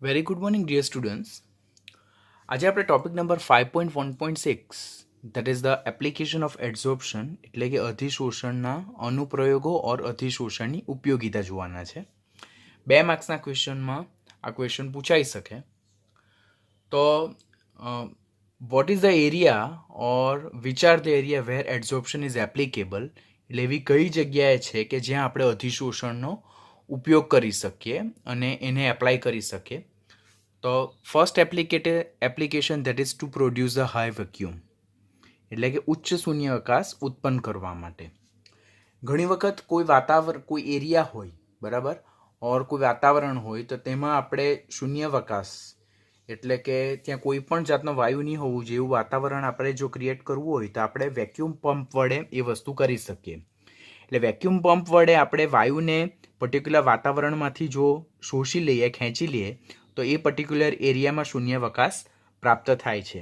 Very good morning dear students. આજે આપણે topic number 5.1.6 that is the application of adsorption એટલે કે અધિશોષણના અનુપ્રયોગો ઓર અધિશોષણની ઉપયોગિતા જોવાના છે. 2 માર્ક્સના ક્વેશ્ચનમાં આ ક્વેશ્ચન પૂછાઈ શકે. તો what is the area or which are the area where adsorption is applicable, એટલે એવી કઈ જગ્યાએ છે કે જ્યાં આપણે અધિશોષણનો ઉપયોગ કરી શકીએ અને એને એપ્લાય કરી શકીએ. તો first application that is to produce a high vacuum, એટલે કે ઉચ્ચ શૂન્યાવકાશ ઉત્પન્ન કરવા માટે. ઘણી વખત કોઈ એરિયા હોય, બરાબર, ઓર કોઈ વાતાવરણ હોય તો તેમાં આપણે શૂન્યાવકાશ એટલે કે ત્યાં કોઈ પણ જાતનો વાયુ નહીં હોવું જોઈએ એવું વાતાવરણ આપણે જો ક્રિએટ કરવું હોય તો આપણે વેક્યુમ પંપ વડે એ વસ્તુ કરી શકીએ. એટલે વેક્યુમ પંપ વડે આપણે વાયુને પર્ટિક્યુલર વાતાવરણમાંથી જો શોષી લઈએ, ખેંચી લઈએ, તો એ પર્ટિક્યુલર એરિયામાં શૂન્યાવકાશ પ્રાપ્ત થાય છે.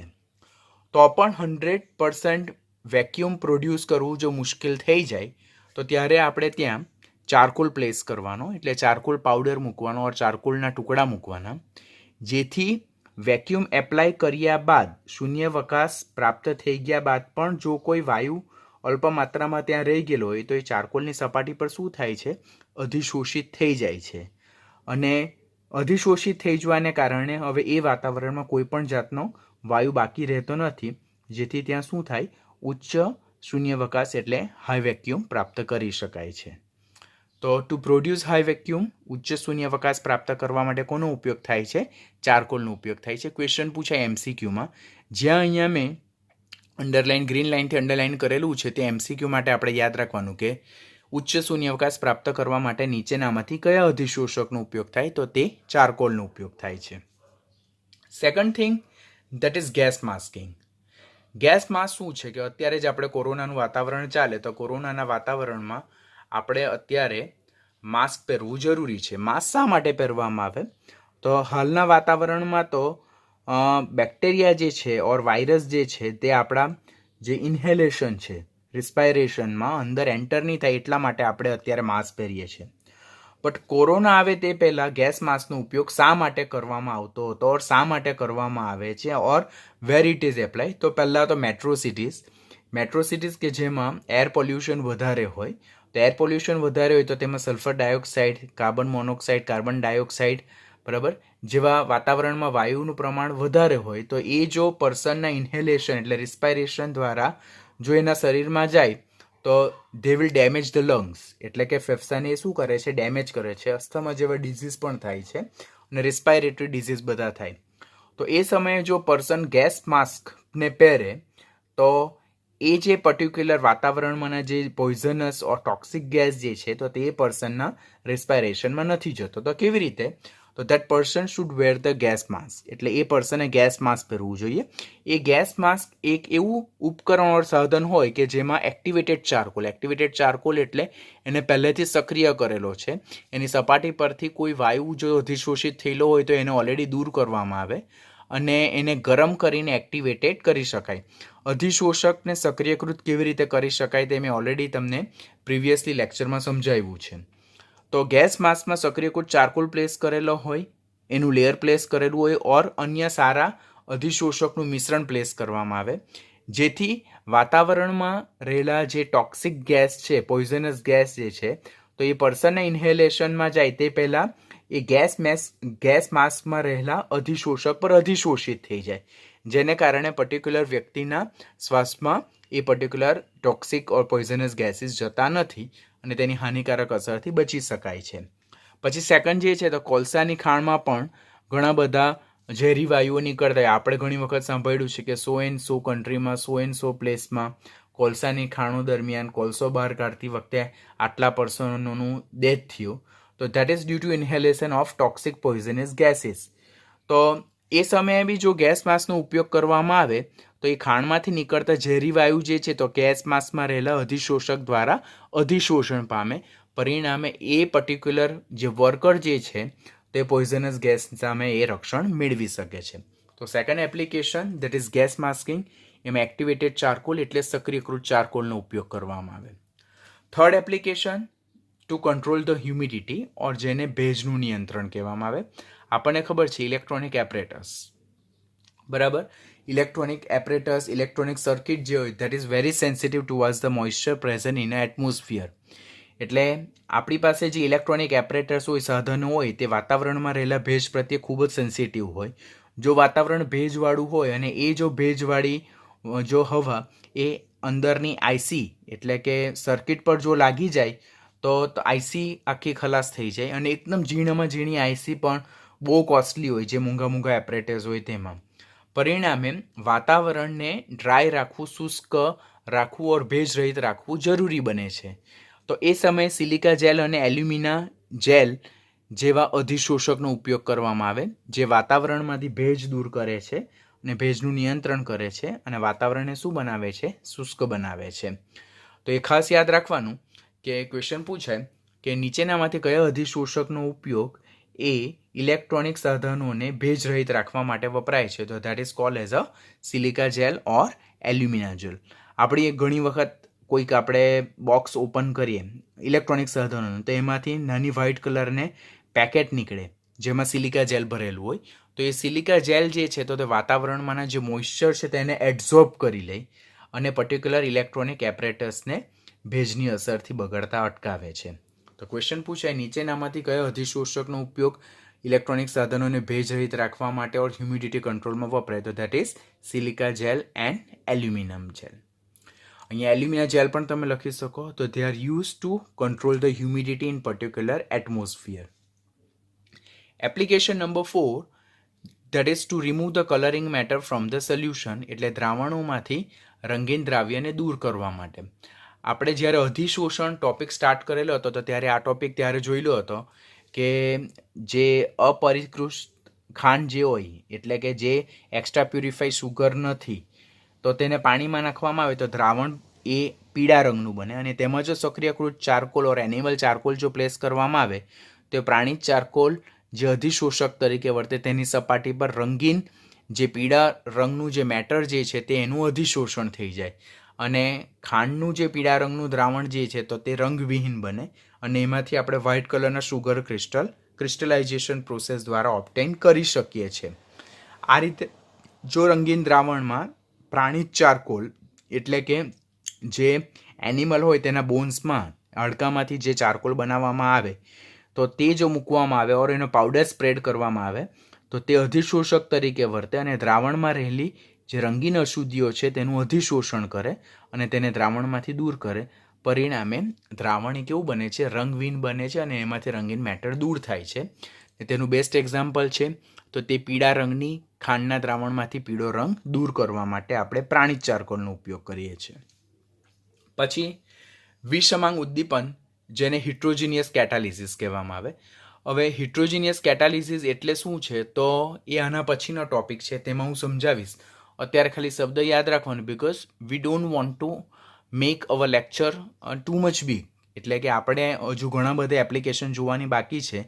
તો પણ 100% વેક્યુમ પ્રોડ્યુસ કરવું જો મુશ્કેલ થઈ જાય તો ત્યારે આપણે ત્યાં ચારકોલ પ્લેસ કરવાનો, એટલે ચારકોલ પાવડર મૂકવાનો ઓર ચારકોલના ટુકડા મૂકવાના, જેથી વેક્યુમ એપ્લાય કર્યા બાદ શૂન્યાવકાશ પ્રાપ્ત થઈ ગયા બાદ પણ જો કોઈ વાયુ અલ્પ માત્રામાં ત્યાં રહી ગયેલો હોય તો એ ચારકોલની સપાટી પર શું થાય છે, અધિશોષિત થઈ જાય છે. અને અધિશોષિત થઈ જવાને કારણે હવે એ વાતાવરણમાં કોઈ પણ જાતનો વાયુ બાકી રહેતો નથી, જેથી ત્યાં શું થાય, ઉચ્ચ શૂન્યાવકાશ એટલે હાઈ વેક્યુમ પ્રાપ્ત કરી શકાય છે. તો ટુ પ્રોડ્યુસ હાઈ વેક્યુમ, ઉચ્ચ શૂન્યાવકાશ પ્રાપ્ત કરવા માટે કોનો ઉપયોગ થાય છે, ચારકોલનો ઉપયોગ થાય છે. ક્વેશ્ચન પૂછાય એમસીક્યુમાં, જ્યાં અહીંયા મેં અંડરલાઇન ગ્રીન લાઇનથી અંડરલાઇન કરેલું છે તે એમસીક્યુ માટે આપણે યાદ રાખવાનું કે ઉચ્ચ શૂન્યાવકાશ પ્રાપ્ત કરવા માટે નીચેનામાંથી કયા અધિશોષકનો ઉપયોગ થાય, તો તે ચારકોલનો ઉપયોગ થાય છે. Second thing that is gas masking. Gas mask શું છે કે અત્યારે જ આપણે કોરોનાનું વાતાવરણ ચાલે તો કોરોનાના વાતાવરણમાં આપણે અત્યારે માસ્ક પહેરવું જરૂરી છે. માસ્ક શા માટે પહેરવામાં આવે, તો હાલના વાતાવરણમાં તો બેક્ટેરિયા જે છે ઓર વાયરસ જે છે તે આપણા જે ઇન્હેલેશન છે, રિસ્પાયરેશનમાં અંદર એન્ટર નહીં થાય એટલા માટે આપણે અત્યારે માસ્ક પહેરીએ છીએ. બટ કોરોના આવે તે પહેલાં ગેસ માસ્કનો ઉપયોગ શા માટે કરવામાં આવતો હતો ઓર શા માટે કરવામાં આવે છે ઓર વેર ઇટ ઇઝ એપ્લાય. તો પહેલાં તો મેટ્રો સિટીઝ કે જેમાં એર પોલ્યુશન વધારે હોય, તો એર પોલ્યુશન વધારે હોય તો તેમાં sulphur dioxide, carbon monoxide, carbon dioxide, બરાબર, જેવા વાતાવરણમાં વાયુનું પ્રમાણ વધારે હોય તો એ જો પર્સનના ઇન્હેલેશન એટલે રિસ્પાયરેશન દ્વારા જો એના શરીરમાં જાય તો they will damage the lungs, એટલે કે ફેફસાને એ શું કરે છે, ડેમેજ કરે છે. અસ્થમા જેવા ડિઝીઝ પણ થાય છે અને રિસ્પાયરેટરી ડિઝીઝ બધા થાય. તો એ સમયે જો પર્સન ગેસ માસ્કને પહેરે તો એ જે પર્ટિક્યુલર વાતાવરણમાંના જે પોઈઝનસ ઓર ટોક્સિક ગેસ જે છે તો તે પર્સનના રિસ્પાયરેશનમાં નથી જતો. તો કેવી રીતે, તો that person should wear the gas mask, એટલે એ પર્સને ગેસ માસ્ક પહેરવું જોઈએ. એ ગેસ માસ્ક એક એવું ઉપકરણ ઓર સાધન હોય કે જેમાં એક્ટિવેટેડ ચારકોલ એટલે એને પહેલેથી સક્રિય કરેલો છે, એની સપાટી પરથી કોઈ વાયુ જો અધિશોષિત થયેલો હોય તો એને ઓલરેડી દૂર કરવામાં આવે અને એને ગરમ કરીને એક્ટિવેટેડ કરી શકાય. અધિશોષકને સક્રિયકૃત કેવી રીતે કરી શકાય તે મેં ઓલરેડી તમને પ્રિવિયસલી લેક્ચરમાં સમજાવ્યું છે. તો ગેસ માસ્કમાં સક્રિયકૃત ચારકોલ પ્લેસ કરેલો હોય, એનું લેયર પ્લેસ કરેલું હોય ઓર અન્ય સારા અધિશોષકનું મિશ્રણ પ્લેસ કરવામાં આવે, જેથી વાતાવરણમાં રહેલા જે ટોક્સિક ગેસ છે, પોઈઝનસ ગેસ જે છે, તો એ પર્સનના ઇન્હેલેશનમાં જાય તે પહેલાં એ ગેસ માસ્કમાં રહેલા અધિશોષક પર અધિશોષિત થઈ જાય, જેને કારણે પર્ટિક્યુલર વ્યક્તિના શ્વાસમાં એ પર્ટિક્યુલર ટોક્સિક ઓર પોઈઝનસ ગેસીસ જતા નથી અને તેની હાનિકારક અસરથી બચી શકાય છે. પછી સેકન્ડ જે છે તો કોલસાની ખાણમાં પણ ઘણા બધા ઝેરી વાયુઓ નીકળતા હોય. આપણે ઘણી વખત સાંભળ્યું છે કે સો કન્ટ્રીમાં, સો પ્લેસમાં કોલસાની ખાણો દરમિયાન કોલસો બહાર કાઢતી વખતે આટલા પર્સનોનું ડેથ થયું. તો that is due to inhalation of toxic poisonous gases. તો એ સમયે બી જો ગેસ માસ્કનો ઉપયોગ કરવામાં આવે તો એ ખાણમાંથી નીકળતા ઝેરી વાયુ જે છે તો ગેસ માસ્કમાં રહેલા અધિશોષક દ્વારા અધિશોષણ પામે, પરિણામે એ પર્ટિક્યુલર જે વર્કર જે છે તે પોઈઝનસ ગેસ સામે એ રક્ષણ મેળવી શકે છે. તો second application that is gas masking, એમાં એક્ટિવેટેડ ચારકોલ એટલે સક્રિયકૃત ચારકોલનો ઉપયોગ કરવામાં આવે. Third application to control the humidity or જેને ભેજનું નિયંત્રણ કહેવામાં આવે. આપણને ખબર છે ઇલેક્ટ્રોનિક એપરેટસ, બરાબર. ઇલેક્ટ્રોનિક એપરેટસ, ઇલેક્ટ્રોનિક સર્કિટ જે હોય that is very sensitive towards the moisture present in atmosphere. એટલે આપણી પાસે જે ઇલેક્ટ્રોનિક એપરેટર્સ હોય, સાધનો હોય, તે વાતાવરણમાં રહેલા ભેજ પ્રત્યે ખૂબ જ સેન્સિટિવ હોય. જો વાતાવરણ ભેજવાળું હોય અને એ જો ભેજવાળી જો હવા એ અંદરની આઈસી એટલે કે સર્કિટ પર જો લાગી જાય તો આઈસી આખી ખલાસ થઈ જાય, અને એકદમ ઝીણામાં ઝીણી આઈસી પણ બહુ કોસ્ટલી હોય, જે મોંઘા મોંઘા એપરેટર્સ હોય તેમાં. પરિણામે વાતાવરણને ડ્રાય રાખવું, શુષ્ક રાખવું ઓર ભેજ રહિત રાખવું જરૂરી બને છે. તો એ સમયે સિલિકા જેલ અને એલ્યુમિના જેલ જેવા અધિશોષકનો ઉપયોગ કરવામાં આવે, જે વાતાવરણમાંથી ભેજ દૂર કરે છે અને ભેજનું નિયંત્રણ કરે છે અને વાતાવરણને શું બનાવે છે? શુષ્ક બનાવે છે. તો એ ખાસ યાદ રાખવાનું કે ક્વેશ્ચન પૂછાય કે નીચેનામાંથી કયા અધિશોષકનો ઉપયોગ એ ઇલેક્ટ્રોનિક સાધનોને ભેજ રહિત રાખવા માટે વપરાય છે? તો that is called as a silica gel or alumina gel. આપણી ઘણી વખત કોઈક આપણે બોક્સ ઓપન કરીએ ઇલેક્ટ્રોનિક સાધનોનું, તો એમાંથી નાની વ્હાઇટ કલરને પેકેટ નીકળે જેમાં સિલિકા જેલ ભરેલું હોય. તો એ સિલિકા જેલ જે છે તો તે વાતાવરણમાંના જે મોઇશ્ચર છે તેને એબ્ઝોર્બ કરી લે અને પર્ટિક્યુલર ઇલેક્ટ્રોનિક એપરેટસને ભેજની અસરથી બગડતા અટકાવે છે. તો ક્વેશ્ચન પૂછાય નીચેનામાંથી કયો અધિશોષકનો ઉપયોગ ઇલેક્ટ્રોનિક સાધનોને ભેજ રહિત રાખવા માટે ઓર હ્યુમિડિટી કંટ્રોલમાં વપરાય? તો that is silica gel and aluminium gel. અહીંયા એલ્યુમિના જેલ પણ તમે લખી શકો. તો they are use to control the humidity in particular atmosphere. Application number 4 that is to remove the coloring matter from the solution, એટલે દ્રાવણોમાંથી રંગીન દ્રાવ્યને દૂર કરવા માટે. આપણે જ્યારે અધિશોષણ ટોપિક સ્ટાર્ટ કરેલો હતો તો ત્યારે આ ટોપિક ત્યારે જોયેલો હતો કે જે અપરિષ્કૃત ખાંડ જે હોય એટલે કે જે એક્સ્ટ્રા પ્યુરિફાઈ સુગર નથી તો તેને પાણીમાં નાખવામાં આવે તો દ્રાવણ એ પીળા રંગનું બને, અને તેમાં જો સક્રિયકૃત ચારકોલ ઓર એનિમલ ચારકોલ જો પ્લેસ કરવામાં આવે તો પ્રાણી ચારકોલ જે અધિશોષક તરીકે વર્તે તેની સપાટી પર રંગીન જે પીળા રંગનું જે મેટર જે છે તે એનું અધિશોષણ થઈ જાય, અને ખાંડનું જે પીળા રંગનું દ્રાવણ જે છે તો તે રંગવિહીન બને, અને એમાંથી આપણે વ્હાઇટ કલરના સુગર ક્રિસ્ટલાઇઝેશન પ્રોસેસ દ્વારા ઓબ્ટેન કરી શકીએ છીએ. આ રીતે જો રંગીન દ્રાવણમાં પ્રાણી ચારકોલ એટલે કે જે એનિમલ હોય તેના બોન્સમાં હાડકામાંથી જે ચારકોલ બનાવવામાં આવે તો તે જો મૂકવામાં આવે ઓર એનો પાવડર સ્પ્રેડ કરવામાં આવે તો તે અધિશોષક તરીકે વર્તે અને દ્રાવણમાં રહેલી જે રંગીન અશુદ્ધિઓ છે તેનું અધિશોષણ કરે અને તેને દ્રાવણમાંથી દૂર કરે. પરિણામે દ્રાવણ કેવું બને છે? રંગવિહીન બને છે અને એમાંથી રંગીન મેટર દૂર થાય છે. તેનું બેસ્ટ એક્ઝામ્પલ છે તો તે પીળા રંગની ખાંડના દ્રાવણમાંથી પીળો રંગ દૂર કરવા માટે આપણે પ્રાણી ચારકોલનો ઉપયોગ કરીએ છીએ. પછી વિષમાંગ ઉદ્દીપન, જેને હિટ્રોજીનિયસ કેટાલિસિસ કહેવામાં આવે. હવે હિટ્રોજીનિયસ કેટાલિસિસ એટલે શું છે તો એ આના પછીનો ટોપિક છે, તેમાં હું સમજાવીશ. અત્યારે ખાલી શબ્દ યાદ રાખવાનું, because we don't want to make hour lecture too much big, એટલે કે આપણે હજુ ઘણા બધા એપ્લિકેશન જોવાની બાકી છે.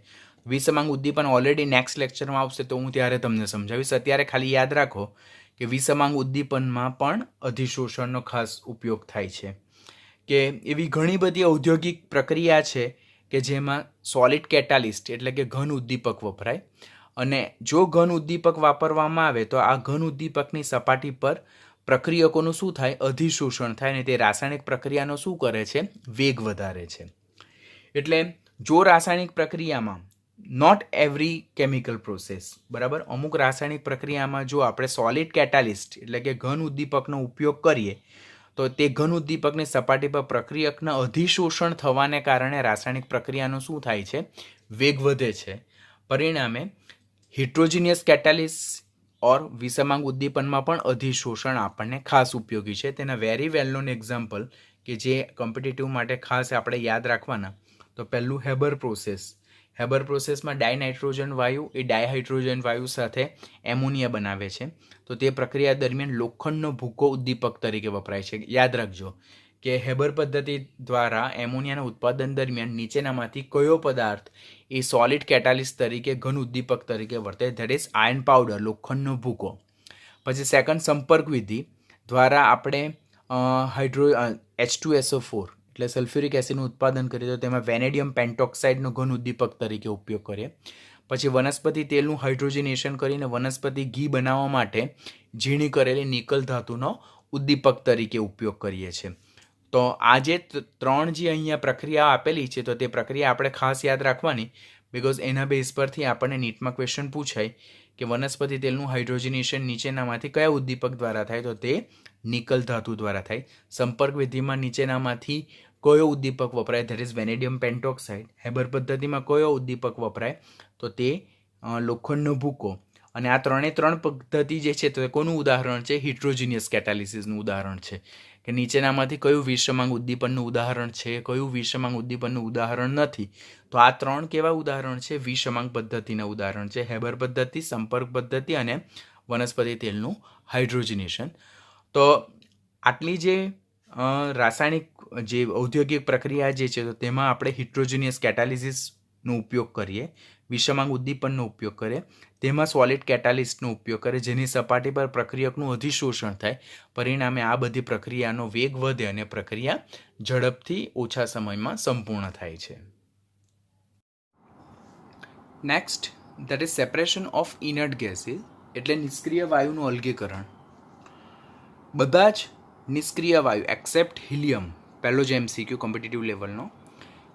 વિષમાંગ ઉદ્દીપન ઓલરેડી નેક્સ્ટ લેક્ચરમાં આવશે તો હું ત્યારે તમને સમજાવીશ. અત્યારે ખાલી યાદ રાખો કે વિષમાંગ ઉદ્દીપનમાં પણ અધિશોષણનો ખાસ ઉપયોગ થાય છે, કે એવી ઘણી બધી ઔદ્યોગિક પ્રક્રિયા છે કે જેમાં સોલિડ કેટાલિસ્ટ એટલે કે ઘન ઉદ્દીપક વપરાય, અને જો ઘન ઉદ્દીપક વાપરવામાં આવે તો આ ઘન ઉદ્દીપકની સપાટી પર પ્રક્રિયકોનું શું થાય? અધિશોષણ થાય, અને તે રાસાયણિક પ્રક્રિયાનો શું કરે છે? વેગ વધારે છે. એટલે જો રાસાયણિક પ્રક્રિયામાં નોટ એવરી કેમિકલ પ્રોસેસ, બરાબર, અમુક રાસાયણિક પ્રક્રિયામાં જો આપણે સોલિડ કેટાલિસ્ટ એટલે કે ઘન ઉદ્દીપકનો ઉપયોગ કરીએ તો તે ઘન ઉદ્દીપકની સપાટી પર પ્રક્રિયકના અધિશોષણ થવાને કારણે રાસાયણિક પ્રક્રિયાનો શું થાય છે? વેગ વધે છે. પરિણામે હિટ્રોજીનિયસ કેટાલિસ ઓર વિષમાંગ ઉદ્દીપનમાં પણ અધિશોષણ આપણને ખાસ ઉપયોગી છે. તેના વેરી વેલ નોન એક્ઝામ્પલ કે જે કોમ્પિટિટિવ માટે ખાસ આપણે યાદ રાખવાના, તો પહેલું હેબર પ્રોસેસ. હેબર પ્રોસેસમાં ડાયનાઇટ્રોજન વાયુ એ ડાયહાઇડ્રોજન વાયુ સાથે એમોનિયા બનાવે છે. તો તે પ્રક્રિયા દરમિયાન લોખંડનો ભૂકો ઉદ્દીપક તરીકે વપરાય છે. યાદ રાખજો કે હેબર પદ્ધતિ દ્વારા એમોનિયાના ઉત્પાદન દરમિયાન નીચેનામાંથી કયો પદાર્થ એ સોલિડ કેટાલિસ્ટ તરીકે ઘન ઉદ્દીપક તરીકે વર્તે? ધેટ ઇઝ આયર્ન પાવડર, લોખંડનો ભૂકો. પછી સેકન્ડ સંપર્ક વિધિ દ્વારા આપણે H2SO4 એટલે સલ્ફ્યુરિક એસિડનું ઉત્પાદન કરીએ તો તેમાં વેનેડિયમ પેન્ટોક્સાઇડનો ઘન ઉદ્દીપક તરીકે ઉપયોગ કરીએ. પછી વનસ્પતિ તેલનું હાઇડ્રોજનેશન કરીને વનસ્પતિ ઘી બનાવવા માટે ઝીણી કરેલી નિકલ ધાતુનો ઉદ્દીપક તરીકે ઉપયોગ કરીએ છીએ. તો આ જે ત્રણ જે અહીંયા પ્રક્રિયા આપેલી છે તો તે પ્રક્રિયા આપણે ખાસ યાદ રાખવાની, બિકોઝ એના બેઝ પરથી આપણને નીટમાં ક્વેશ્ચન પૂછાય કે વનસ્પતિ તેલનું હાઇડ્રોજનેશન નીચેનામાંથી કયા ઉદ્દીપક દ્વારા થાય, તો તે નિકલ ધાતુ દ્વારા થાય. સંપર્ક વિધિમાં નીચેનામાંથી કયો ઉદ્દીપક વપરાય, ધેટ ઇઝ વેનેડિયમ પેન્ટોક્સાઇડ. હેબર પદ્ધતિમાં કયો ઉદ્દીપક વપરાય, તો તે લોખંડનો ભૂકો. અને આ ત્રણ પદ્ધતિ જે છે તો કોનું ઉદાહરણ છે, હિટ્રોજીનિયસ કેટાલિસિસનું ઉદાહરણ છે. કે નીચેનામાંથી કયું વિષમાંગ ઉદ્દીપનનું ઉદાહરણ છે, કયું વિષમાંગ ઉદ્દીપનનું ઉદાહરણ નથી. તો આ ત્રણ કેવા ઉદાહરણ છે, વિષમાંગ પદ્ધતિના ઉદાહરણ છે, હેબર પદ્ધતિ, સંપર્ક પદ્ધતિ અને વનસ્પતિ તેલનું હાઇડ્રોજનેશન. તો આટલી જે રાસાયણિક જે ઔદ્યોગિક પ્રક્રિયા જે છે તો તેમાં આપણે હિટ્રોજીનિયસ કેટાલિસિસનો ઉપયોગ કરીએ, વિષમાંગ ઉદ્દીપનનો ઉપયોગ કરીએ, તેમાં સોલિડ કેટાલિસ્ટનો ઉપયોગ કરે જેની સપાટી પર પ્રક્રિયકનું અધિશોષણ થાય. પરિણામે આ બધી પ્રક્રિયાનો વેગ વધે અને પ્રક્રિયા ઝડપથી ઓછા સમયમાં સંપૂર્ણ થાય છે. Next, that is separation of inert gases, એટલે નિષ્ક્રિય વાયુનું અલગીકરણ. બધા જ નિષ્ક્રિય વાયુ એક્સેપ્ટ હિલિયમ, પહેલો જે MCQ કોમ્પિટિટિવ લેવલનો,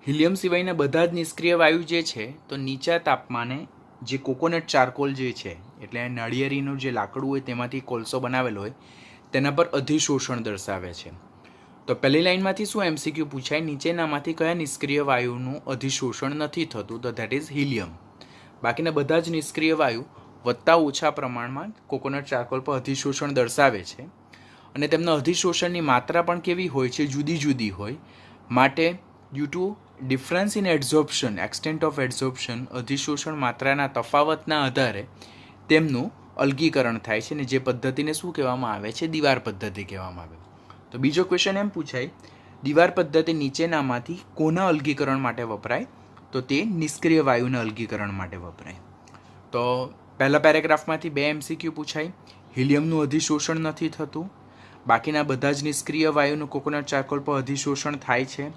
હિલિયમ સિવાયના બધા જ નિષ્ક્રિય વાયુ જે છે તો નીચા તાપમાને જે કોકોનટ ચારકોલ જે છે એટલે નાળિયેરીનું જે લાકડું હોય તેમાંથી કોલસો બનાવેલો હોય તેના પર અધિશોષણ દર્શાવે છે. તો પહેલી લાઇનમાંથી શું MCQ પૂછાય, નીચેનામાંથી કયા નિષ્ક્રિય વાયુનું અધિશોષણ નથી થતું, તો ધેટ ઇઝ હિલિયમ. બાકીના બધા જ નિષ્ક્રિય વાયુ વધતા ઓછા પ્રમાણમાં કોકોનટ ચારકોલ પર અધિશોષણ દર્શાવે છે અને તેમના અધિશોષણની માત્રા પણ કેવી હોય છે, જુદી જુદી હોય. માટે due to difference in adsorption, extent of adsorption, અધિશોષણ માત્રાના તફાવતના આધારે તેમનું અલગીકરણ થાય છે અને જે પદ્ધતિને શું કહેવામાં આવે છે, દીવાર પદ્ધતિ કહેવામાં આવે. તો બીજો ક્વેશ્ચન એમ પૂછાય, દીવાર પદ્ધતિ નીચેનામાંથી કોના અલગીકરણ માટે વપરાય, તો તે નિષ્ક્રિય વાયુના અલગીકરણ માટે વપરાય. તો પહેલા પેરેગ્રાફમાંથી 2 MCQ પૂછાય, હિલિયમનું અધિશોષણ નથી થતું, બાકીના બધા જ નિષ્ક્રિય વાયુનું કોકોનટ ચારકોલ પર અધિશોષણ થાય છે,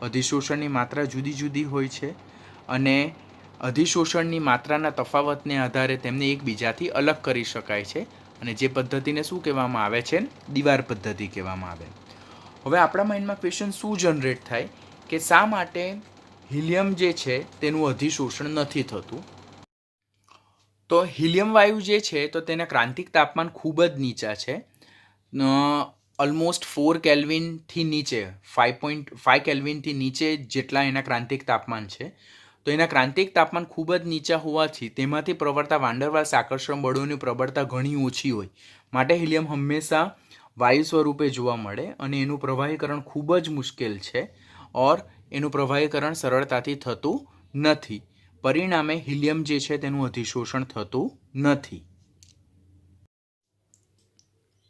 અધિશોષણની માત્રા જુદી જુદી હોય છે અને અધિશોષણની માત્રાના તફાવતને આધારે તેમને એકબીજાથી અલગ કરી શકાય છે અને જે પદ્ધતિને શું કહેવામાં આવે છે, દીવાર પદ્ધતિ કહેવામાં આવે. હવે આપણા માઇન્ડમાં ક્વેશ્ચન શું જનરેટ થાય કે શા માટે હિલિયમ જે છે તેનું અધિશોષણ નથી થતું. તો હિલિયમ વાયુ જે છે તો તેના ક્રાંતિક તાપમાન ખૂબ જ નીચા છે, ઓલમોસ્ટ 4 કેલ્વિનથી નીચે, 5.5 કેલ્વિનથી નીચે જેટલા એના ક્રાંતિક તાપમાન છે. તો એના ક્રાંતિક તાપમાન ખૂબ જ નીચા હોવાથી તેમાંથી પ્રવર્તા વાંડરવાલ્સ આકર્ષણ બળોની પ્રબળતા ઘણી ઓછી હોય. માટે હિલિયમ હંમેશા વાયુ સ્વરૂપે જોવા મળે અને એનું પ્રવાહીકરણ ખૂબ જ મુશ્કેલ છે ઓર એનું પ્રવાહીકરણ સરળતાથી થતું નથી. પરિણામે હિલિયમ જે છે તેનું અધિશોષણ થતું નથી.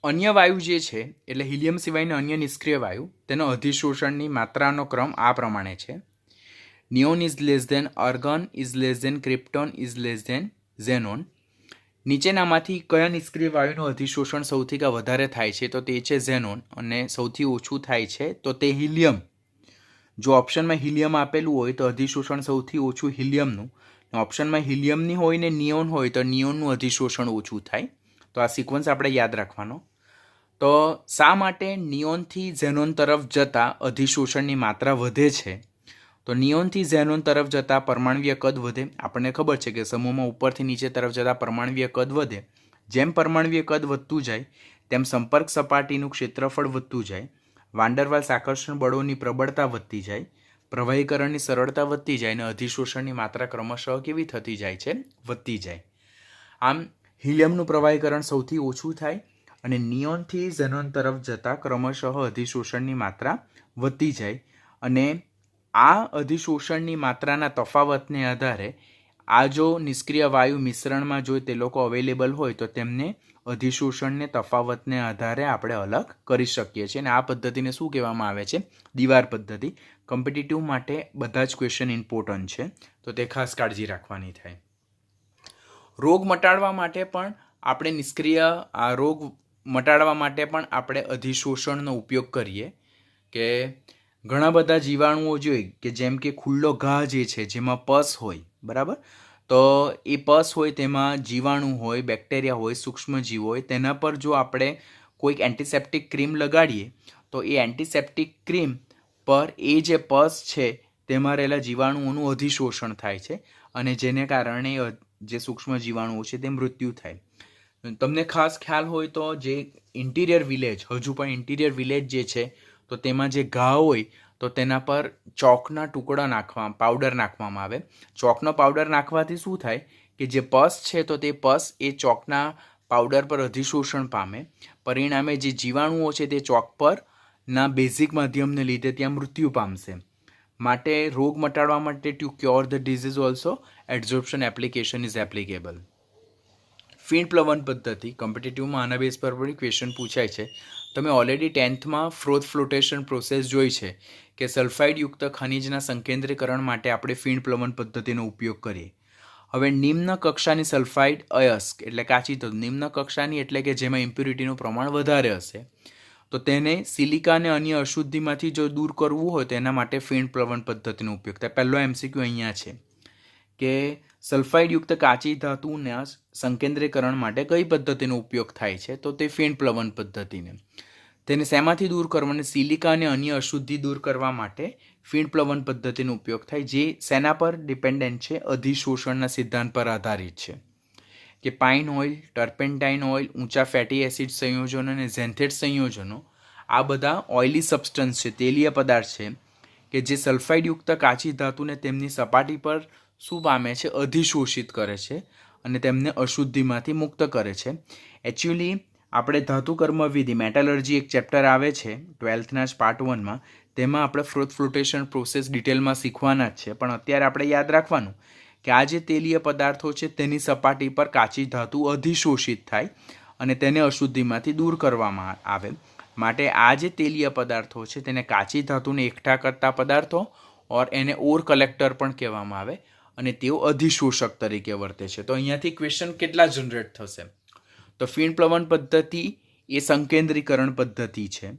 અન્ય વાયુ જે છે એટલે હિલિયમ સિવાયના અન્ય નિષ્ક્રિય વાયુ, તેનો અધિશોષણની માત્રાનો ક્રમ આ પ્રમાણે છે. Neon is less than argon, is less than krypton, is less than xenon. નીચેનામાંથી કયા નિષ્ક્રિય વાયુનું અધિશોષણ સૌથી વધારે થાય છે, તો તે છે ઝેનોન અને સૌથી ઓછું થાય છે તો તે હિલિયમ. જો ઓપ્શનમાં હિલિયમ આપેલું હોય તો અધિશોષણ સૌથી ઓછું હિલિયમનું, ઓપ્શનમાં હિલિયમની હોય ને નિયોન હોય તો નિયોનનું અધિશોષણ ઓછું થાય. તો આ સિક્વન્સ આપણે યાદ રાખવાનો. તો શા માટે નિયોનથી ઝેનોન તરફ જતાં અધિશોષણની માત્રા વધે છે, તો નિયોનથી ઝેનોન તરફ જતાં પરમાણવીય કદ વધે. આપણને ખબર છે કે સમૂહમાં ઉપરથી નીચે તરફ જતાં પરમાણવીય કદ વધે. જેમ પરમાણવીય કદ વધતું જાય તેમ સંપર્ક સપાટીનું ક્ષેત્રફળ વધતું જાય, વાંડરવાલ્સ આકર્ષણ બળોની પ્રબળતા વધતી જાય, પ્રવાહીકરણની સરળતા વધતી જાય અને અધિશોષણની માત્રા ક્રમશઃ કેવી થતી જાય છે, વધતી જાય. આમ હિલિયમનું પ્રવાહીકરણ સૌથી ઓછું થાય અને નિયોનથી ઝેનોન તરફ જતાં ક્રમશઃ અધિશોષણની માત્રા વધતી જાય અને આ અધિશોષણની માત્રાના તફાવતને આધારે આ જો નિષ્ક્રિય વાયુ મિશ્રણમાં જો તે લોકો અવેલેબલ હોય તો તેમને અધિશોષણને તફાવતને આધારે આપણે અલગ કરી શકીએ છીએ અને આ પદ્ધતિને શું કહેવામાં આવે છે, દીવાર પદ્ધતિ. કોમ્પિટિટિવ માટે બધા જ ક્વેશ્ચન ઇમ્પોર્ટન્ટ છે તો તે ખાસ કાળજી રાખવાની થાય. રોગ મટાડવા માટે પણ આપણે રોગ મટાડવા માટે પણ આપણે અધિશોષણનો ઉપયોગ કરીએ કે ઘણા બધા જીવાણુઓ જોઈએ કે જેમ કે ખુલ્લો ઘા જે છે જેમાં પસ હોય, બરાબર, તો એ પસ હોય તેમાં જીવાણુ હોય, બેક્ટેરિયા હોય, સૂક્ષ્મજીવ હોય, તેના પર જો આપણે કોઈક એન્ટિસેપ્ટિક ક્રીમ લગાડીએ તો એ એન્ટિસેપ્ટિક ક્રીમ પર એ જે પસ છે તેમાં રહેલા જીવાણુઓનું અધિશોષણ થાય છે અને જેને કારણે જે સૂક્ષ્મ જીવાણુઓ છે તે મૃત્યુ થાય. તમને ખાસ ખ્યાલ હોય તો જે ઇન્ટિરિયર વિલેજ, હજુ પણ ઇન્ટિરિયર વિલેજ જે છે તો તેમાં જે ઘા હોય તો તેના પર ચોકના ટુકડા પાવડર નાખવામાં આવે. ચોકનો પાવડર નાખવાથી શું થાય કે જે પસ છે તો તે પસ એ ચોકના પાવડર પર અધિશોષણ પામે, પરિણામે જે જીવાણુઓ છે તે ચોક પર ના બેઝિક માધ્યમને લીધે ત્યાં મૃત્યુ પામશે. માટે રોગ મટાડવા માટે to cure the disease also adsorption application is applicable. ફીણ પ્લવન પદ્ધતિ કોમ્પિટિટિવમાં આના બેઝ પર પણ ક્વેશ્ચન પૂછાય છે. તમે ઓલરેડી 10thમાં ફ્રોથ ફ્લોટેશન પ્રોસેસ જોઈ છે કે સલ્ફાઇડયુક્ત ખનિજના સંકેન્દ્રીકરણ માટે આપણે ફીણ પ્લવન પદ્ધતિનો ઉપયોગ કરીએ. હવે નિમ્ન કક્ષાની સલ્ફાઇડ અયસ્ક એટલે કાચી ધાતુ, નિમ્ન કક્ષાની એટલે કે જેમાં ઇમ્પ્યુરિટીનું પ્રમાણ વધારે હશે, તો તેને સિલિકા અને અન્ય અશુદ્ધિમાંથી જો દૂર કરવું હોય તો એના માટે ફીણ પ્લવન પદ્ધતિનો ઉપયોગ થાય. પહેલો MCQ અહીંયા છે કે સલ્ફાઇડયુક્ત કાચી ધાતુના સંકેન્દ્રીકરણ માટે કઈ પદ્ધતિનો ઉપયોગ થાય છે, તો તે ફીણ પ્લવન પદ્ધતિને. તેને શેમાંથી દૂર કરવાને, સિલિકા અને અન્ય અશુદ્ધિ દૂર કરવા માટે ફીણ પ્લવન પદ્ધતિનો ઉપયોગ થાય, જે શેના પર ડિપેન્ડન્ટ છે, અધિશોષણના સિદ્ધાંત પર આધારિત છે કે પાઇન ઓઇલ, ટર્પેન્ટાઇન ઓઇલ, ઊંચા ફેટી એસિડ સંયોજનો અને ઝેન્થેટ સંયોજનો આ બધા ઓઇલી સબસ્ટન્સ છે, તેલીય પદાર્થ છે કે જે સલ્ફાઇડયુક્ત કાચી ધાતુને તેમની સપાટી પર શું પામે છે, અધિશોષિત કરે છે અને તેમને અશુદ્ધિમાંથી મુક્ત કરે છે. એકચ્યુઅલી આપણે ધાતુ કર્મવિધિ મેટલર્જી એક ચેપ્ટર આવે છે 12થના જ પાર્ટ 1માં, તેમાં આપણે ફ્રોથ ફ્લોટેશન પ્રોસેસ ડિટેલમાં શીખવાના જ છે. પણ અત્યારે આપણે યાદ રાખવાનું કે આ જે તેલીય પદાર્થો છે તેની સપાટી પર કાચી ધાતુ અધિશોષિત થાય અને તેને અશુદ્ધિમાંથી દૂર કરવામાં આવે. માટે આ જે તેલીય પદાર્થો છે તેને કાચી ધાતુને એકઠા કરતા પદાર્થો ઓર એને ઓર કલેક્ટર પણ કહેવામાં આવે અને તેઓ અધિશોષક તરીકે વર્તે છે. તો અહીંયાથી ક્વેશ્ચન કેટલા જનરેટ થશે? તો ફીણ પ્લવન પદ્ધતિ એ સંકેન્દ્રીકરણ પદ્ધતિ છે.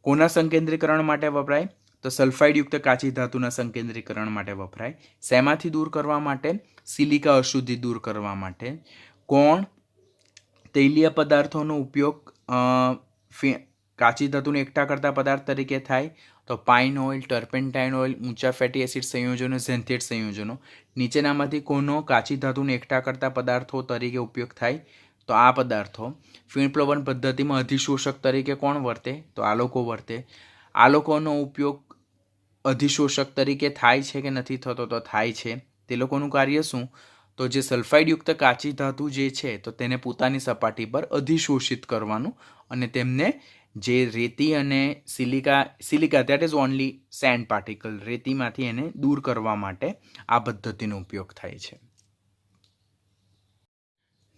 કોના સંકેન્દ્રીકરણ માટે વપરાય? તો સલ્ફાઇડયુક્ત કાચી ધાતુના સંકેન્દ્રીકરણ માટે વપરાય. શેમાંથી દૂર કરવા માટે? સિલિકા અશુદ્ધિ દૂર કરવા માટે. કોણ? તૈલીય પદાર્થોનો ઉપયોગ કાચી ધાતુને એકઠા કરતા પદાર્થ તરીકે થાય તો પાઇન ઓઇલ, ટર્પેન્ટાઇન ઓઇલ, ઊંચા ફેટી એસિડ સંયોજનો, ઝેન્થેટ સંયોજનો. નીચેનામાંથી કોનો કાચી ધાતુને એકઠા કરતા પદાર્થો તરીકે ઉપયોગ થાય? તો આ પદાર્થો. ફીણ પ્લવન પદ્ધતિમાં અધિશોષક તરીકે કોણ વર્તે? તો આ લોકો વર્તે. આ લોકોનો ઉપયોગ અધિશોષક તરીકે થાય છે કે નથી થતો? તો થાય છે. તે લોકોનું કાર્ય શું? તો જે સલ્ફાઇડયુક્ત કાચી ધાતુ જે છે તો તેને પોતાની સપાટી પર અધિશોષિત કરવાનું અને તેમને જે રેતી અને silica that is only sand particle, રેતીમાંથી એને દૂર કરવા માટે આ પદ્ધતિનો ઉપયોગ થાય છે.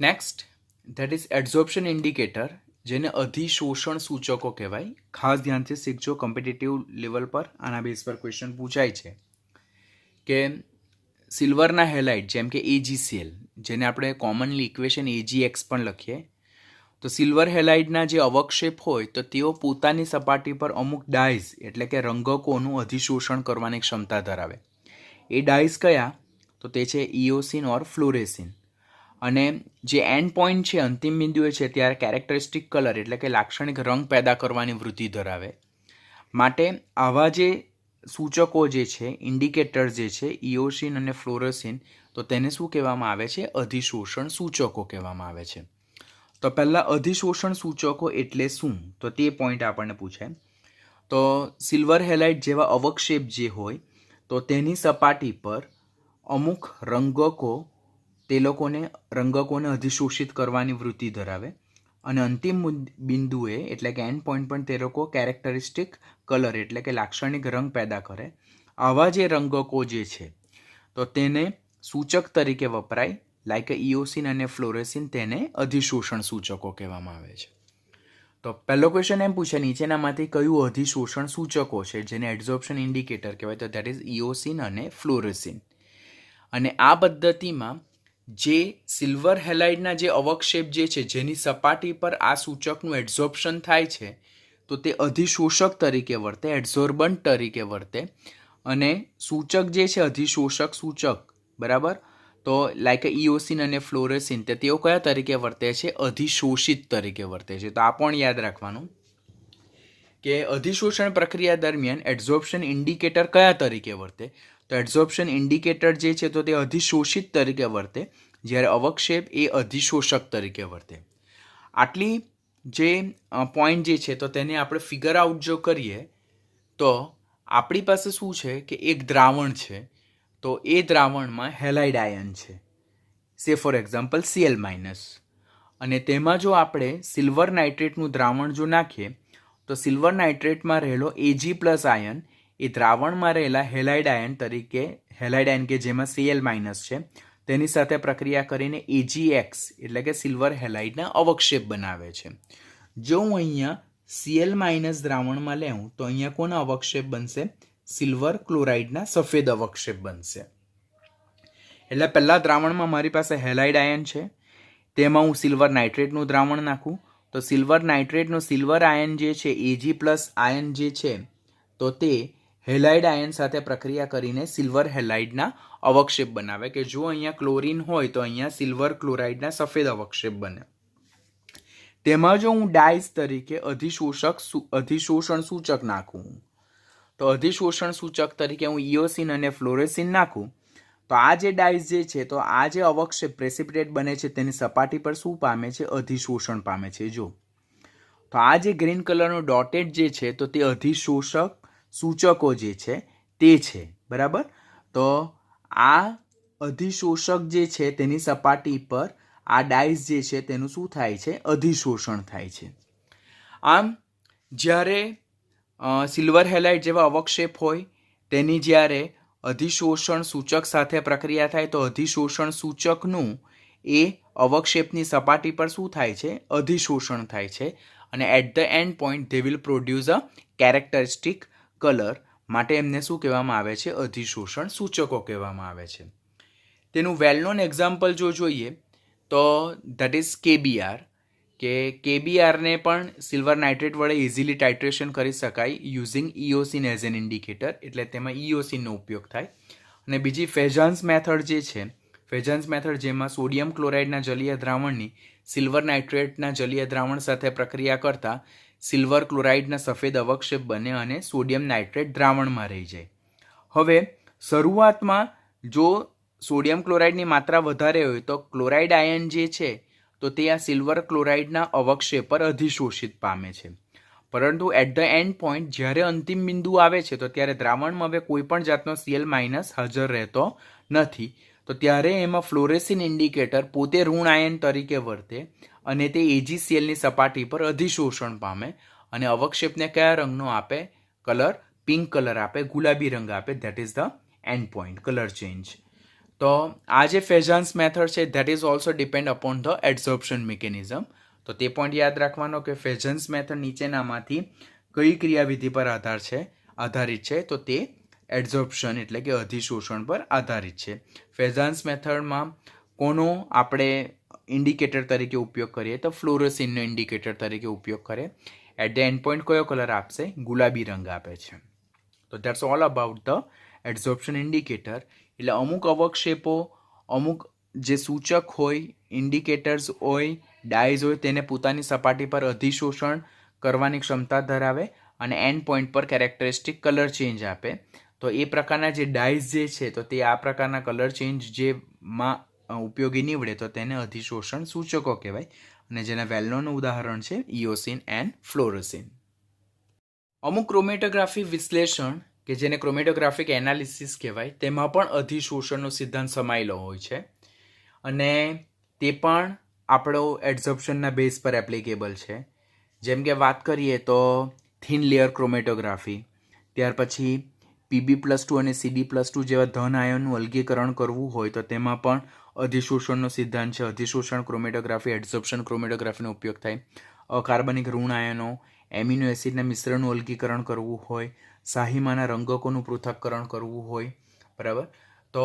Next that is adsorption indicator, જેને અધિશોષણ સૂચકો કહેવાય. ખાસ ધ્યાનથી શીખજો, કોમ્પિટિટિવ લેવલ પર આના બેઝ પર ક્વેશ્ચન પૂછાય છે કે સિલ્વરના હેલાઇડ જેમ કે AgCl, જેને આપણે કોમનલી ઇક્વેશન AgX પણ લખીએ, તો સિલ્વર હેલાઇડના જે અવક્ષેપ હોય તો તેઓ પોતાની સપાટી પર અમુક ડાઇઝ એટલે કે રંગકોનું અધિશોષણ કરવાની ક્ષમતા ધરાવે. એ ડાઇઝ કયા? તો તે છે ઇઓસિન ઓર ફ્લોરેસિન. અને જે એન્ડ પોઈન્ટ છે, અંતિમ બિંદુએ છે, ત્યારે કેરેક્ટરિસ્ટિક કલર એટલે કે લાક્ષણિક રંગ પેદા કરવાની વૃત્તિ ધરાવે. માટે આવા જે સૂચકો જે છે, ઇન્ડિકેટર જે છે ઇઓસિન અને ફ્લોરેસિન, તો તેને શું કહેવામાં આવે છે? અધિશોષણ સૂચકો કહેવામાં આવે છે. તો પહેલાં અધિશોષણ સૂચકો એટલે શું? તો તે પોઈન્ટ આપણને પૂછાય. તો સિલ્વર હેલાઇડ જેવા અવક્ષેપ જે હોય તો તેની સપાટી પર અમુક રંગકો તે લોકોને રંગકોને અધિશોષિત કરવાની વૃત્તિ ધરાવે અને અંતિમ બિંદુએ એટલે કે એન્ડ પોઈન્ટ પણ તે લોકો કેરેક્ટરિસ્ટિક કલર એટલે કે લાક્ષણિક રંગ પેદા કરે. આવા જે રંગકો જે છે તો તેને સૂચક તરીકે વપરાય, લાઈક ઇઓસિન અને ફ્લોરેસિન, તેને અધિશોષણ સૂચકો કહેવામાં આવે છે. તો પહેલો ક્વેશ્ચન એમ પૂછે, નીચેનામાંથી કયું અધિશોષણ સૂચકો છે જેને એડઝોર્પ્શન ઇન્ડિકેટર કહેવાય? તો દેટ ઇઝ ઇઓસિન અને ફ્લોરેસિન. અને આ પદ્ધતિમાં જે સિલ્વર હેલાઇડના જે અવક્ષેપ જે છે જેની સપાટી પર આ સૂચકનું એડઝોર્પ્શન થાય છે તો તે અધિશોષક તરીકે વર્તે, એડઝોર્બન્ટ તરીકે વર્તે. અને સૂચક જે છે અધિશોષક સૂચક, બરાબર, તો લાઈક ઇઓસિન અને ફ્લોરેસિન તેઓ કયા તરીકે વર્તે છે? અધિશોષિત તરીકે વર્તે છે. તો આ પણ યાદ રાખવાનું કે અધિશોષણ પ્રક્રિયા દરમિયાન એડઝોર્પ્શન ઇન્ડિકેટર કયા તરીકે વર્તે? તો એડઝોર્પ્શન ઇન્ડિકેટર જે છે તો તે અધિશોષિત તરીકે વર્તે, જ્યારે અવક્ષેપ એ અધિશોષક તરીકે વર્તે. આટલી જે પોઈન્ટ જે છે તો તેને આપણે ફિગર આઉટ જો કરીએ તો આપણી પાસે શું છે કે એક દ્રાવણ છે, તો એ દ્રાવણમાં હેલાઇડ આયન છે, સે ફોર એક્ઝામ્પલ Cl-, અને તેમાં જો આપણે સિલ્વર નાઇટ્રેટનું દ્રાવણ જો નાખીએ તો સિલ્વર નાઇટ્રેટમાં રહેલો Ag+ આયન એ દ્રાવણમાં રહેલા હેલાઇડ આયન કે જેમાં Cl- છે તેની સાથે પ્રક્રિયા કરીને Agx એટલે કે સિલ્વર હેલાઇડના અવક્ષેપ બનાવે છે. જો હું અહીંયા Cl- દ્રાવણમાં લેવું તો અહીંયા કોના અવક્ષેપ બનશે? સિલ્વર ક્લોરાઇડના સફેદ અવક્ષેપ બનશે. એટલે પહેલા દ્રાવણમાં મારી પાસે હેલાઇડ આયન છે, તેમાં હું સિલ્વર નાઇટ્રેટનું દ્રાવણ નાખું તો સિલ્વર નાઇટ્રેટનું સિલ્વર આયન જે છે Ag+ આયન જે છે તો તે હેલાઇડ આયન સાથે પ્રક્રિયા કરીને સિલ્વર હેલાઇડના અવક્ષેપ બનાવે, કે જો અહીંયા ક્લોરીન હોય તો અહીંયા સિલ્વર ક્લોરાઇડના સફેદ અવક્ષેપ બને. તેમાં જો હું ડાઇઝ તરીકે અધિશોષણ સૂચક નાખું તો અધિશોષણ સૂચક તરીકે હું ઇઓસિન અને ફ્લોરેસિન નાખું તો આ જે ડાઇઝ જે છે તો આ જે અવક્ષેપ પ્રેસિપિટેટ બને છે તેની સપાટી પર શું પામે છે? અધિશોષણ પામે છે. જો તો આ જે ગ્રીન કલરનો ડોટેડ જે છે તો તે અધિશોષક સૂચકો જે છે તે છે, બરાબર. તો આ અધિશોષક જે છે તેની સપાટી પર આ ડાઇઝ જે છે તેનું શું થાય છે? અધિશોષણ થાય છે. આમ જ્યારે સિલ્વર હેલાઇડ જેવા અવક્ષેપ હોય તેની જ્યારે અધિશોષણ સૂચક સાથે પ્રક્રિયા થાય તો અધિશોષણ સૂચકનું એ અવક્ષેપની સપાટી પર શું થાય છે? અધિશોષણ થાય છે, અને at the end point they will produce a characteristic colour. માટે એમને શું કહેવામાં આવે છે? અધિશોષણ સૂચકો કહેવામાં આવે છે. તેનું વેલ નોન એક્ઝામ્પલ જો જોઈએ તો ધેટ ઇઝ KBr, કે KBrને પણ સિલ્વર નાઇટ્રેટ વડે ઇઝીલી ટાઇટ્રેશન કરી શકાય યુઝિંગ ઇઓસિન એઝ એન ઇન્ડિકેટર, એટલે તેમાં ઇઓસિનનો ઉપયોગ થાય. અને બીજી ફેઝાન્સ મેથડ જે છે, ફેઝાન્સ મેથડ જેમાં સોડિયમ ક્લોરાઇડના જલીય દ્રાવણની સિલ્વર નાઇટ્રેટના જલીય દ્રાવણ સાથે પ્રક્રિયા કરતા સિલ્વર ક્લોરાઇડના સફેદ અવક્ષેપ બને અને સોડિયમ નાઇટ્રેટ દ્રાવણમાં રહી જાય. હવે શરૂઆતમાં જો સોડિયમ ક્લોરાઇડની માત્રા વધારે હોય તો ક્લોરાઇડ આયન જે છે તો તે આ સિલ્વર ક્લોરાઇડના અવક્ષેપ પર અધિશોષિત પામે છે. પરંતુ એટ ધ એન્ડ પોઈન્ટ જ્યારે અંતિમ બિંદુ આવે છે તો ત્યારે દ્રાવણમાં હવે કોઈ પણ જાતનો Cl- હાજર રહેતો નથી, તો ત્યારે એમાં ફ્લોરેસિન ઇન્ડિકેટર પોતે ઋણ આયન તરીકે વર્તે અને તે AgClની સપાટી પર અધિશોષણ પામે અને અવક્ષેપને કયા રંગનો આપે? કલર પિંક કલર આપે, ગુલાબી રંગ આપે. That is the end point colour change. તો આ જે ફેઝાન્સ મેથડ છે that is also depend upon the adsorption mechanism. તો તે પોઈન્ટ યાદ રાખવાનો કે ફેઝાન્સ મેથડ નીચેનામાંથી કઈ ક્રિયાવિધિ પર આધારિત છે? તો તે એડઝોર્પ્શન એટલે કે અધિશોષણ પર આધારિત છે. ફેઝાન્સ મેથડમાં કોનો આપણે ઇન્ડિકેટર તરીકે ઉપયોગ કરીએ તો ફ્લોરેસિનનો ઇન્ડિકેટર તરીકે ઉપયોગ કરીએ. એટ ધ એન્ડ પોઈન્ટ કયો કલર આપશે? ગુલાબી રંગ આપે છે. તો that's all about the adsorption indicator. એટલે અમુક અવક્ષેપો, અમુક જે સૂચક હોય, ઇન્ડિકેટર્સ હોય, ડાઇઝ હોય, તેને પોતાની સપાટી પર અધિશોષણ કરવાની ક્ષમતા ધરાવે અને એન્ડ પોઈન્ટ પર કેરેક્ટરિસ્ટિક કલર ચેન્જ આપે. તો એ પ્રકારના જે ડાઇઝ જે છે તો તે આ પ્રકારના કલર ચેન્જ જેમાં ઉપયોગી નીવડે તો તેને અધિશોષણ સૂચકો કહેવાય, અને જેના વેલનોનું ઉદાહરણ છે ઇઓસિન એન્ડ ફ્લોરેસિન. અમુક ક્રોમેટોગ્રાફી વિશ્લેષણ કે જેને ક્રોમેટોગ્રાફિક એનાલિસિસ કહેવાય તેમાં પણ અધિશોષણનો સિદ્ધાંત સમાયેલો હોય છે, અને તે પણ આપણો એડઝોર્પ્શનના બેઝ પર એપ્લિકેબલ છે. જેમ કે વાત કરીએ તો થિન લેયર ક્રોમેટોગ્રાફી, ત્યાર પછી Pb+2 અને Cd+2 જેવા ધન આયનનું અલગીકરણ કરવું હોય તો તેમાં પણ અધિશોષણનો સિદ્ધાંત છે. અધિશોષણ ક્રોમેટોગ્રાફી, એડઝોર્પ્શન ક્રોમેટોગ્રાફીનો ઉપયોગ થાય. અકાર્બનિક ઋણ આયનો, એમિનો એસિડના મિશ્રણનું અલગીકરણ કરવું હોય, શાહીમાંના રંગકોનું પૃથક્કરણ કરવું હોય, બરાબર. તો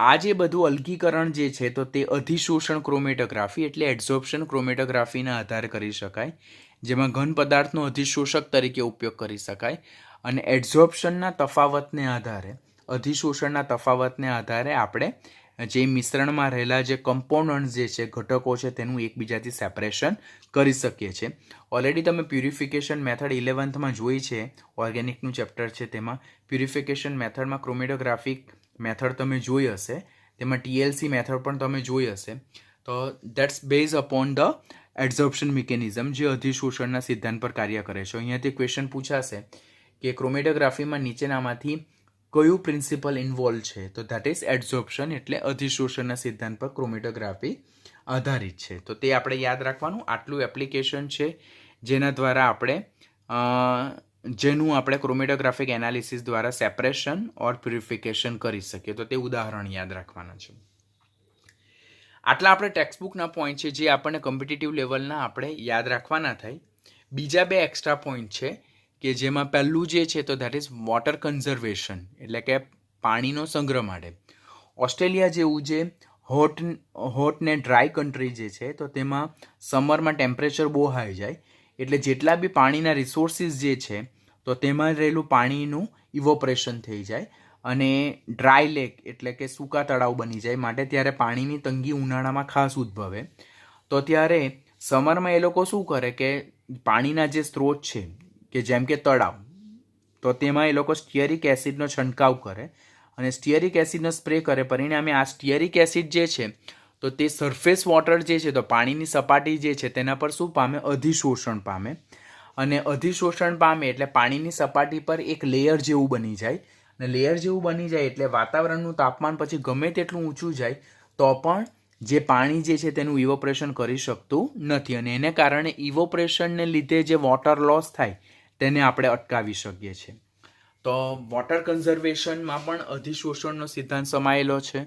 આ જે બધું અલગીકરણ જે છે તો તે અધિશોષણ ક્રોમેટોગ્રાફી એટલે એડઝોર્પ્શન ક્રોમેટોગ્રાફીના આધારે કરી શકાય, જેમાં ઘન પદાર્થનો અધિશોષક તરીકે ઉપયોગ કરી શકાય. અને એડઝોર્પ્શનના તફાવતને આધારે, અધિશોષણના તફાવતને આધારે આપણે જે મિશ્રણમાં રહેલા જે કમ્પોનન્ટ્સ જે છે, ઘટકો છે, તેનું એકબીજાથી સેપરેશન કરી શકીએ છીએ. ઓલરેડી તમે પ્યુરિફિકેશન મેથડ 11થમાં જોઈ છે, ઓર્ગેનિકનું ચેપ્ટર છે તેમાં. પ્યુરિફિકેશન મેથડમાં ક્રોમેટોગ્રાફિક મેથડ તમે જોઈ હશે, તેમાં TLC મેથડ પણ તમે જોઈ હશે. તો that's base upon the adsorption mechanism, જે અધિશોષણના સિદ્ધાંત પર કાર્ય કરે છે. અહીંયાથી ક્વેશ્ચન પૂછાશે કે ક્રોમેટોગ્રાફીમાં નીચેનામાંથી કયું પ્રિન્સિપલ ઇન્વોલ્વ છે? તો ધેટ ઇઝ એડઝોર્પ્શન, એટલે અધિશોષણના સિદ્ધાંત પર ક્રોમેટોગ્રાફી આધારિત છે. તો તે આપણે યાદ રાખવાનું. આટલું એપ્લિકેશન છે જેનું આપણે ક્રોમેટોગ્રાફિક એનાલિસિસ દ્વારા સેપરેશન ઓર પ્યુરિફિકેશન કરી શકીએ. તો તે ઉદાહરણ યાદ રાખવાના છે. આટલા આપણે ટેક્સ્ટબુકના પોઈન્ટ છે જે આપણને કોમ્પિટિટિવ લેવલના આપણે યાદ રાખવાના થાય. બીજા 2 એક્સ્ટ્રા પોઈન્ટ છે કે જેમાં પહેલું જે છે તો ધેટ ઇઝ વોટર કન્ઝર્વેશન, એટલે કે પાણીનો સંગ્રહ માટે. ઓસ્ટ્રેલિયા જેવું જે હોટ ને ડ્રાય કન્ટ્રી જે છે, તો તેમાં સમરમાં ટેમ્પરેચર બહુ હાઈ જાય, એટલે જેટલા બી પાણીના રિસોર્સિસ જે છે તો તેમાં રહેલું પાણીનું ઇવોપરેશન થઈ જાય અને ડ્રાય લેક એટલે કે સૂકા તળાવ બની જાય. માટે ત્યારે પાણીની તંગી ઉનાળામાં ખાસ ઉદ્ભવે. તો ત્યારે સમરમાં એ લોકો શું કરે કે પાણીના જે સ્ત્રોત છે કે જેમ કે તળાવ, તો તેમાં એ લોકો સ્ટીયરિક એસિડનો છંટકાવ કરે અને સ્ટીયરિક એસિડનો સ્પ્રે કરે. પરિણામે આ સ્ટીયરિક એસિડ જે છે તો તે સરફેસ વોટર જે છે, તો પાણીની સપાટી જે છે તેના પર શું પામે? અધિશોષણ પામે. અને અધિશોષણ પામે એટલે પાણીની સપાટી પર એક લેયર જેવું બની જાય. અને લેયર જેવું બની જાય એટલે વાતાવરણનું તાપમાન પછી ગમે તેટલું ઊંચું જાય તો પણ જે પાણી જે છે તેનું ઇવોપરેશન કરી શકતું નથી. અને એને કારણે ઇવોપરેશનને લીધે જે વોટર લોસ થાય તેને આપણે અટકાવી શકીએ છીએ. તો વોટર કન્ઝર્વેશનમાં પણ અધિશોષણનો સિદ્ધાંત સમાયેલો છે.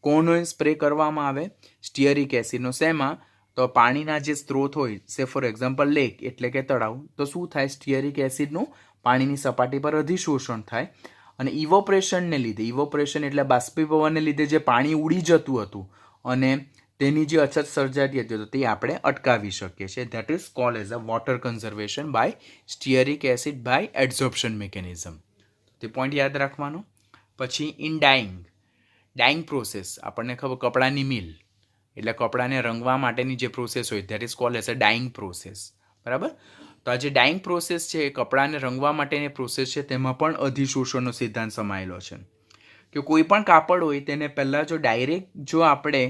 કોનો સ્પ્રે કરવામાં આવે? સ્ટીયરિક એસિડનો. શેમાં? તો પાણીના જે સ્ત્રોત હોય, સે ફોર એક્ઝામ્પલ લેક એટલે કે તળાવ, તો શું થાય? સ્ટીયરિક એસિડનું પાણીની સપાટી પર અધિશોષણ થાય અને ઇવોપરેશનને લીધે, ઇવોપરેશન એટલે બાષ્પીભવનને લીધે જે પાણી ઉડી જતું હતું અને તેની જે અછત સર્જાતી હતી, તો તે આપણે અટકાવી શકીએ છીએ. That is called as a water conservation by stearic acid by adsorption mechanism. તે પોઈન્ટ યાદ રાખવાનો. પછી ઇન ડાઈંગ પ્રોસેસ, આપણને ખબર કપડાની મિલ એટલે કપડાને રંગવા માટેની જે પ્રોસેસ હોય, that is called as a dying process. બરાબર? તો આ જે ડાઈંગ પ્રોસેસ છે, કપડાને રંગવા માટેની પ્રોસેસ છે, તેમાં પણ અધિશોષણનો સિદ્ધાંત સમાયેલો છે. કે કોઈ પણ કાપડ હોય તેને પહેલાં જો ડાયરેક્ટ જો આપણે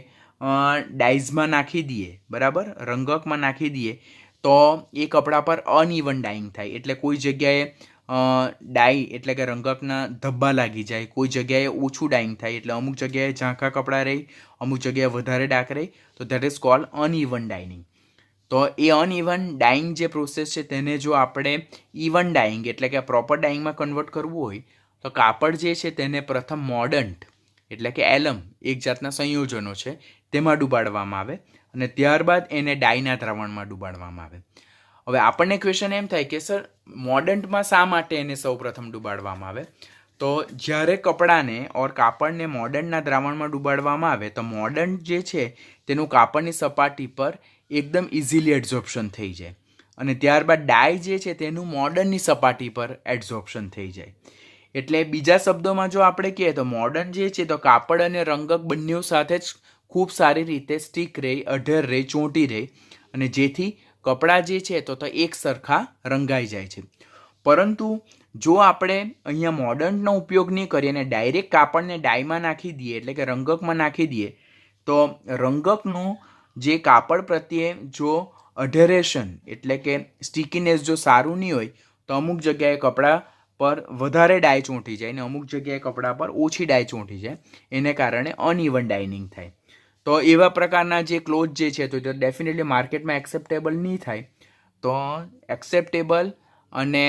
ડાઇઝમાં નાખી દઈએ, બરાબર, રંગકમાં નાખી દઈએ, તો એ કપડા પર અનઇવન ડાઈંગ થાય. એટલે કોઈ જગ્યાએ ડાઈ એટલે કે રંગકના ધબ્બા લાગી જાય, કોઈ જગ્યાએ ઓછું ડાઈંગ થાય, એટલે અમુક જગ્યાએ ઝાંખા કપડાં રહી, અમુક જગ્યાએ વધારે ડાર્ક રહી, તો that is cold uneven dining. તો એ અનઇવન ડાઈંગ જે પ્રોસેસ છે તેને જો આપણે ઇવન ડાઈંગ એટલે કે પ્રોપર ડાઈંગમાં કન્વર્ટ કરવું હોય તો કાપડ જે છે તેને પ્રથમ મોર્ડન્ટ એટલે કે એલમ, એક જાતના સંયોજનો છે, તેમાં ડૂબાડવામાં આવે અને ત્યારબાદ એને ડાઈના દ્રાવણમાં ડૂબાડવામાં આવે. હવે આપણને ક્વેશ્ચન એમ થાય કે સર મોર્ડન્ટમાં શા માટે એને સૌપ્રથમ ડૂબાડવામાં આવે? તો જ્યારે કપડાને ઓર કાપડને મોર્ડન્ટના દ્રાવણમાં ડૂબાડવામાં આવે તો મોર્ડન્ટ જે છે તેનું કાપડની સપાટી પર એકદમ ઇઝીલી એડઝોર્પ્શન થઈ જાય અને ત્યારબાદ ડાય જે છે તેનું મોર્ડનની સપાટી પર એડઝોર્પ્શન થઈ જાય. એટલે બીજા શબ્દોમાં જો આપણે કહીએ તો મોર્ડન જે છે તો કાપડ અને રંગક બંને સાથે જ ખૂબ સારી રીતે સ્ટીક રહે, અઢેર રહે, ચોંટી રહે અને જેથી કપડાં જે છે તો એક સરખા રંગાઈ જાય છે. પરંતુ જો આપણે અહીંયા મોર્ડન્ટનો ઉપયોગ નહીં કરીએ અને ડાયરેક્ટ કાપડને ડાયમાં નાખી દઈએ એટલે કે રંગકમાં નાખી દઈએ તો રંગકનું જે કાપડ પ્રત્યે જો અઢેરેશન એટલે કે સ્ટીકીનેસ જો સારું નહીં હોય તો અમુક જગ્યાએ કપડાં પર વધારે ડાય ચોંટી જાય અને અમુક જગ્યાએ કપડાં પર ઓછી ડાય ચોંટી જાય, એને કારણે અનઇવન ડાઇનિંગ થાય. તો એવા પ્રકારના જે ક્લોથ જે છે તો ડેફિનેટલી માર્કેટમાં એક્સેપ્ટેબલ નહીં થાય. તો એક્સેપ્ટેબલ અને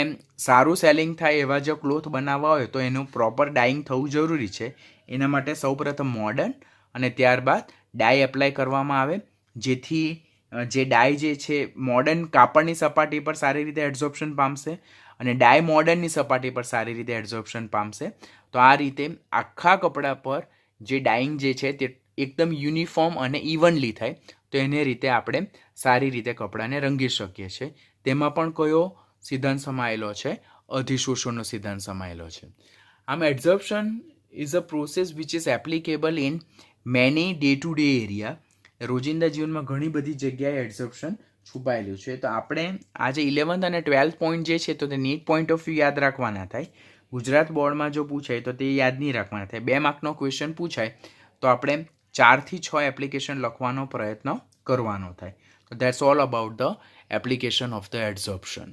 સારું સેલિંગ થાય એવા જો ક્લોથ બનાવવા હોય તો એનું પ્રોપર ડાઇંગ થવું જરૂરી છે. એના માટે સૌપ્રથમ મોર્ડન અને ત્યારબાદ ડાય એપ્લાય કરવામાં આવે જેથી જે ડાય જે છે મોર્ડન કાપડની સપાટી પર સારી રીતે એડઝોર્પ્શન પામશે અને ડાય મોર્ડનની સપાટી પર સારી રીતે એડઝોર્પ્શન પામશે. તો આ રીતે આખા કપડા પર જે ડાઇંગ જે છે તે એકદમ યુનિફોર્મ અને ઇવનલી થાય તો એને રીતે આપણે સારી રીતે કપડાને રંગી શકીએ છીએ. તેમાં પણ કયો સિદ્ધાંત સમાયેલો છે? અધિશોષણનો સિદ્ધાંત સમાયેલો છે. આમ adsorption is a process which is applicable in many day to day area, રોજિંદા જીવનમાં ઘણી બધી જગ્યાએ એડઝોર્પ્શન છુપાયેલું છે. તો આપણે આ જે 11th અને 12th પોઈન્ટ જે છે તો તે નીટ પોઈન્ટ ઓફ વ્યૂ યાદ રાખવાના થાય. ગુજરાત બોર્ડમાં જો પૂછાય તો તે યાદ નહીં રાખવાના થાય. 2 માર્કનો ક્વેશ્ચન પૂછાય તો આપણે 4 થી 6 એપ્લિકેશન લખવાનો પ્રયત્ન કરવાનો થાય. તો that's all about the application of the એડઝોર્પ્શન.